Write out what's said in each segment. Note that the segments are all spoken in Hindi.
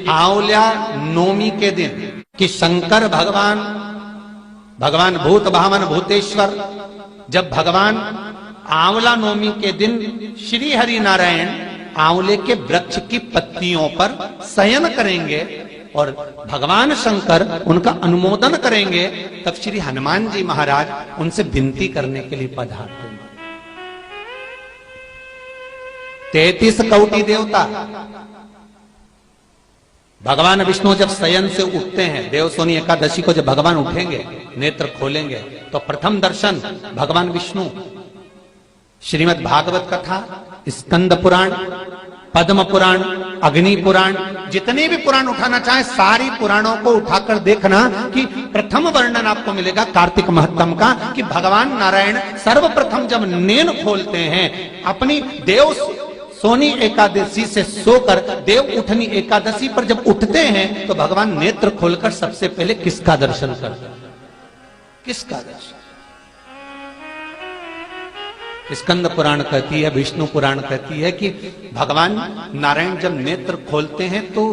आंवला नवमी के दिन कि शंकर भगवान भूत भावन भूतेश्वर जब भगवान आंवला नवमी के दिन श्री हरि नारायण आंवले के वृक्ष की पत्तियों पर शयन करेंगे और भगवान शंकर उनका अनुमोदन करेंगे, तब श्री हनुमान जी महाराज उनसे विनती करने के लिए पधारते हैं। 33 कौटी देवता भगवान विष्णु जब शयन से उठते हैं, देवसोनी एकादशी को जब भगवान उठेंगे, नेत्र खोलेंगे, तो प्रथम दर्शन भगवान विष्णु श्रीमद् भागवत कथा, स्कंद पुराण, पद्म पुराण, अग्नि पुराण, जितने भी पुराण उठाना चाहे सारी पुराणों को उठाकर देखना कि प्रथम वर्णन आपको मिलेगा कार्तिक महत्तम का कि भगवान नारायण सर्वप्रथम जब नेन खोलते हैं अपनी देव सोनी एकादशी से सोकर देव उठनी एकादशी पर जब उठते हैं तो भगवान नेत्र खोलकर सबसे पहले किसका दर्शन करते हैं? किसका दर्शन? स्कंद पुराण कहती है, विष्णु पुराण कहती है कि भगवान नारायण जब नेत्र खोलते हैं तो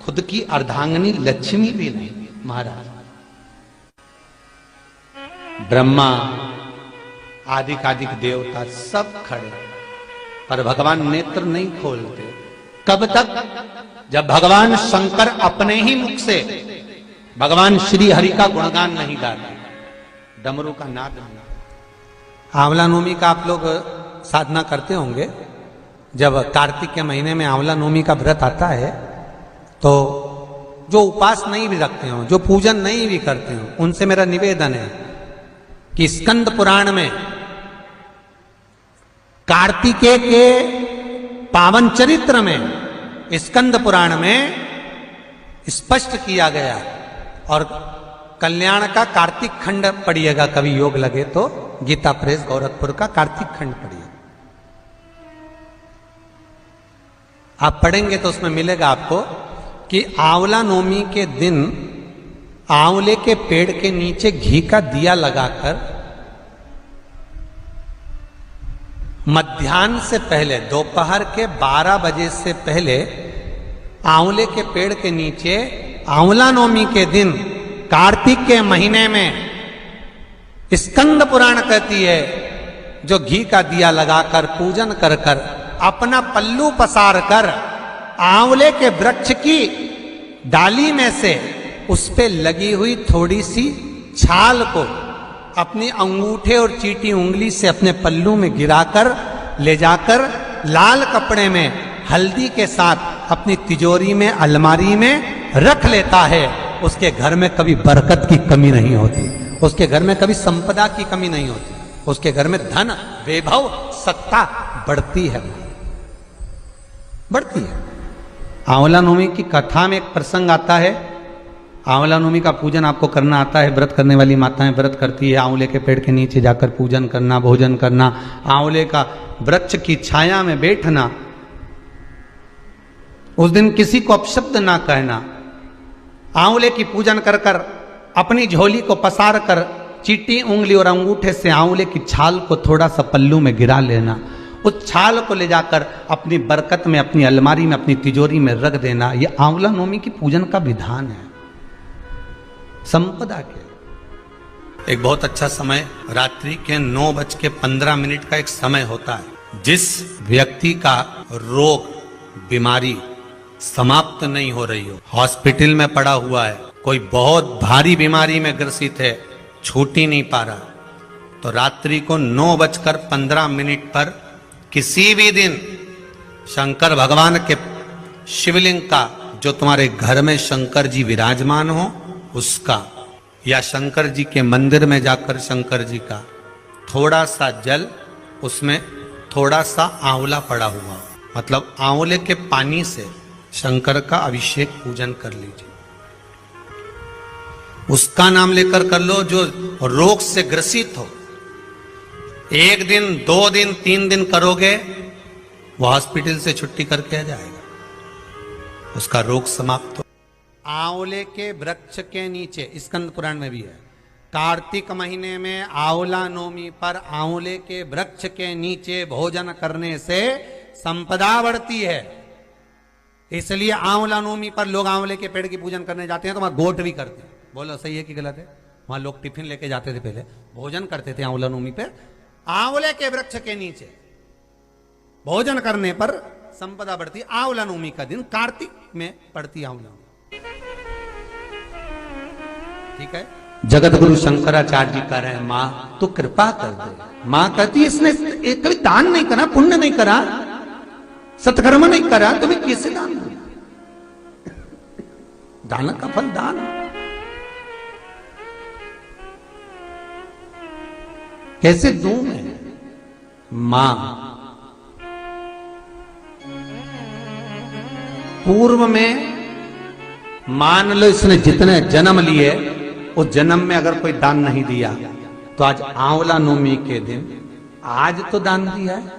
खुद की अर्धांगिनी लक्ष्मी भी नहीं, महाराज ब्रह्मा आदिक देवता सब खड़े, पर भगवान नेत्र नहीं खोलते। कब तक? जब भगवान शंकर अपने ही मुख से भगवान श्री हरि का गुणगान नहीं गाते, डमरू का नाद नहीं। आंवला नवमी का आप लोग साधना करते होंगे। जब कार्तिक के महीने में आंवला नवमी का व्रत आता है तो जो उपास नहीं भी रखते हो, जो पूजन नहीं भी करते हो, उनसे मेरा निवेदन है कि स्कंद पुराण में कार्तिकेय के पावन चरित्र में स्कंद पुराण में स्पष्ट किया गया, और कल्याण का कार्तिक खंड पढ़िएगा, कभी योग लगे तो गीता प्रेस गोरखपुर का कार्तिक खंड पढ़िए, आप पढ़ेंगे तो उसमें मिलेगा आपको कि आंवला नवमी के दिन आंवले के पेड़ के नीचे घी का दिया लगाकर मध्याह्न से पहले दोपहर के 12 बजे से पहले आंवले के पेड़ के नीचे आंवला नवमी के दिन कार्तिक के महीने में स्कंद पुराण कहती है जो घी का दिया लगाकर पूजन कर कर अपना पल्लू पसार कर आंवले के वृक्ष की डाली में से उस पे लगी हुई थोड़ी सी छाल को अपनी अंगूठे और चीटी उंगली से अपने पल्लू में गिराकर ले जाकर लाल कपड़े में हल्दी के साथ अपनी तिजोरी में अलमारी में रख लेता है। उसके घर में कभी बरकत की कमी नहीं होती, उसके घर में कभी संपदा की कमी नहीं होती, उसके घर में धन वैभव सत्ता बढ़ती है, बढ़ती है। आंवला नवमी की कथा में एक प्रसंग आता है। आंवला नवमी का पूजन आपको करना आता है, व्रत करने वाली माताएं व्रत करती है, आंवले के पेड़ के नीचे जाकर पूजन करना, भोजन करना, आंवले का वृक्ष की छाया में बैठना, उस दिन किसी को अपशब्द ना कहना, आंवले की पूजन कर कर अपनी झोली को पसार कर चीटी उंगली और अंगूठे से आंवले की छाल को थोड़ा सा पल्लू में गिरा लेना, उस छाल को ले जाकर अपनी बरकत में, अपनी अलमारी में, अपनी तिजोरी में रख देना। यह आंवला नवमी की पूजन का विधान है, संपदा के। एक बहुत अच्छा समय रात्रि के 9:15 का एक समय होता है। जिस व्यक्ति का रोग बीमारी समाप्त नहीं हो रही हो, हॉस्पिटल में पड़ा हुआ है, कोई बहुत भारी बीमारी में ग्रसित है, छूट ही नहीं पा रहा, तो रात्रि को 9:15 पर किसी भी दिन शंकर भगवान के शिवलिंग का, जो तुम्हारे घर में शंकर जी विराजमान हो उसका, या शंकर जी के मंदिर में जाकर शंकर जी का थोड़ा सा जल, उसमें थोड़ा सा आंवला पड़ा हुआ, मतलब आंवले के पानी से शंकर का अभिषेक पूजन कर लीजिए। उसका नाम लेकर कर लो जो रोग से ग्रसित हो। 1 दिन 2 दिन 3 दिन करोगे, वो हॉस्पिटल से छुट्टी करके आ जाएगा, उसका रोग समाप्त हो। आंवले के वृक्ष के नीचे, स्कंद पुराण में भी है, कार्तिक महीने में आंवला नवमी पर आंवले के वृक्ष के नीचे भोजन करने से संपदा बढ़ती है। इसलिए आंवला नवमी पर लोग आंवले के पेड़ की पूजन करने जाते हैं तो वहां गोट भी करते हैं। बोलो सही है कि गलत है? वहां लोग टिफिन लेके जाते थे, पहले भोजन करते थे आंवला नवमी पे, आंवले के वृक्ष के नीचे भोजन करने पर संपदा बढ़ती। आंवला नवमी का दिन कार्तिक में पड़ती आंवला नवमी, ठीक है। जगत गुरु शंकराचार्य जी कह रहे हैं, मां तो कृपा कर दे। मां कहती है इसने कभी दान नहीं करा, पुण्य नहीं करा, सत्कर्म नहीं करा, तुम्हें कैसे दान दो? दान का फल दान। कैसे दूं मैं? मां पूर्व में मान लो इसने जितने जन्म लिए उस जन्म में अगर कोई दान नहीं दिया तो आज आंवला नवमी के दिन आज तो दान दिया है।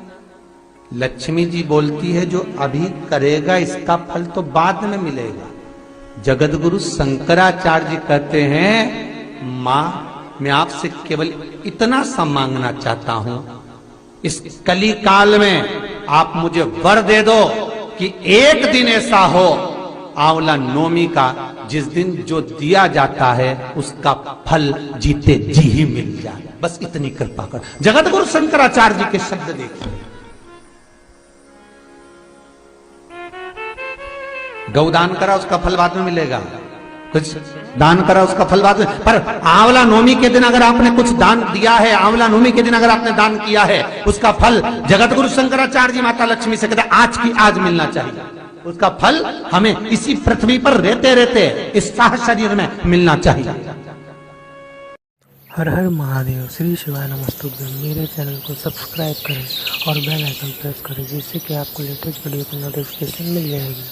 लक्ष्मी जी बोलती है जो अभी करेगा इसका फल तो बाद में मिलेगा। जगत गुरु शंकराचार्य जी कहते हैं, मां मैं आपसे केवल इतना सा मांगना चाहता हूं, इस कली काल में आप मुझे वर दे दो कि एक दिन ऐसा हो आंवला नवमी का जिस दिन जो दिया जाता है उसका फल जीते जी ही मिल जाए। बस इतनी कृपा कर। जगत गुरु शंकराचार्य जी के शब्द देखिए। गौदान करा उसका फल बाद में मिलेगा, कुछ दान करा उसका फल बाद में, पर आंवला नवमी के दिन अगर आपने कुछ दान दिया है, आंवला नवमी के दिन अगर आपने दान किया है, उसका फल जगत गुरु शंकराचार्य जी माता लक्ष्मी से कहते आज की आज मिलना चाहिए। उसका फल हमें इसी पृथ्वी पर रहते रहते इस साह शरीर में मिलना चाहिए। हर हर महादेव। श्री शिवाय नमस्तुभ्यं। मेरे चैनल को सब्सक्राइब करें और बेल आइकन प्रेस करें जिससे कि आपको लेटेस्ट वीडियो की नोटिफिकेशन मिल जाएगी।